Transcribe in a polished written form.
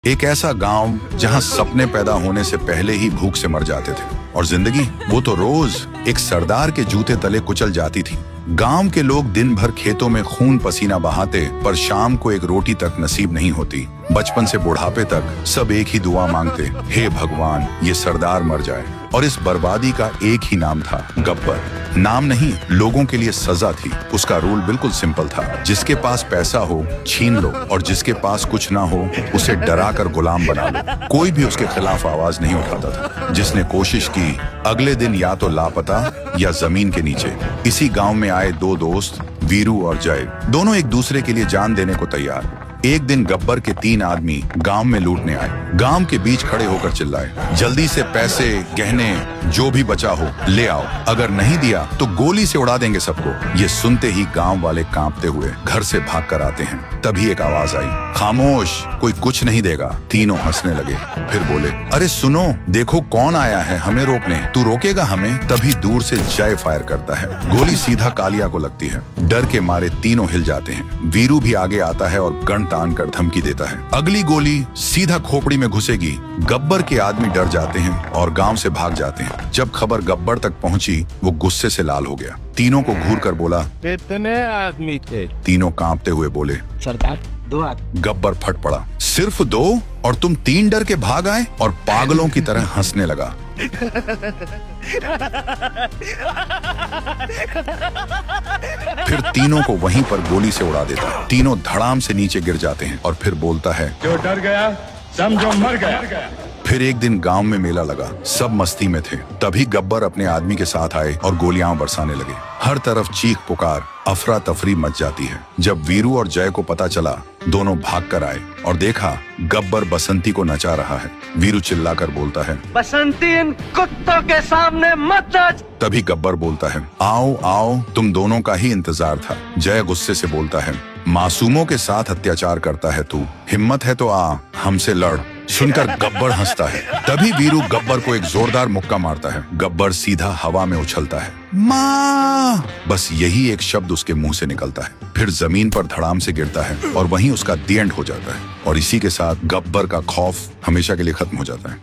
एक ऐसा गांव जहां सपने पैदा होने से पहले ही भूख से मर जाते थे और जिंदगी वो तो रोज एक सरदार के जूते तले कुचल जाती थी। गांव के लोग दिन भर खेतों में खून पसीना बहाते पर शाम को एक रोटी तक नसीब नहीं होती। बचपन से बुढ़ापे तक सब एक ही दुआ मांगते, हे भगवान ये सरदार मर जाए। और इस बर्बादी का एक ही नाम था, गब्बर। नाम नहीं, लोगों के लिए सजा थी। उसका रूल बिल्कुल सिंपल था, जिसके पास पैसा हो छीन लो और जिसके पास कुछ ना हो उसे डरा कर गुलाम बना लो। कोई भी उसके खिलाफ आवाज नहीं उठाता था। जिसने कोशिश की अगले दिन या तो लापता या जमीन के नीचे। इसी गांव में आए दो दोस्त, वीरू और जय, दोनों एक दूसरे के लिए जान देने को तैयार। एक दिन गब्बर के 3 आदमी गांव में लूटने आए। गांव के बीच खड़े होकर चिल्लाए, जल्दी से पैसे गहने जो भी बचा हो ले आओ, अगर नहीं दिया तो गोली से उड़ा देंगे सबको। ये सुनते ही गांव वाले कांपते हुए घर से भाग कर आते हैं। तभी एक आवाज आई, खामोश, कोई कुछ नहीं देगा। तीनों हंसने लगे, फिर बोले, अरे सुनो, देखो कौन आया है हमें रोकने, तू रोकेगा हमें? तभी दूर से जय फायर करता है। गोली सीधा कालिया को लगती है। डर के मारे तीनों हिल जाते हैं। वीरू भी आगे आता है और गन तान कर धमकी देता है, अगली गोली सीधा खोपड़ी में घुसेगी। गब्बर के आदमी डर जाते हैं और गांव से भाग जाते हैं। जब खबर गब्बर तक पहुंची, वो गुस्से से लाल हो गया। तीनों को घूर कर बोला, कितने आदमी थे? तीनों कांपते हुए बोले, सरदार 2 आदमी। गब्बर फट पड़ा, सिर्फ 2? और तुम 3 डर के भाग आए? और पागलों की तरह हंसने लगा। फिर तीनों को वहीं पर गोली से उड़ा देता है। तीनों धड़ाम से नीचे गिर जाते हैं और फिर बोलता है, जो डर गया समझो मर गया। फिर एक दिन गांव में मेला लगा, सब मस्ती में थे। तभी गब्बर अपने आदमी के साथ आए और गोलियां बरसाने लगे। हर तरफ चीख पुकार, अफरा तफरी मच जाती है। जब वीरू और जय को पता चला, दोनों भाग कर आए और देखा गब्बर बसंती को नचा रहा है। वीरू चिल्लाकर बोलता है, बसंती इन कुत्तों के सामने मत नाच। तभी गब्बर बोलता है, आओ आओ, तुम दोनों का ही इंतजार था। जय गुस्से से बोलता है, मासूमों के साथ अत्याचार करता है तू, हिम्मत है तो आ हमसे लड़। सुनकर गब्बर हंसता है। तभी वीरू गब्बर को एक जोरदार मुक्का मारता है। गब्बर सीधा हवा में उछलता है, माँ! बस यही एक शब्द उसके मुंह से निकलता है। फिर जमीन पर धड़ाम से गिरता है और वहीं उसका दी एंड हो जाता है। और इसी के साथ गब्बर का खौफ हमेशा के लिए खत्म हो जाता है।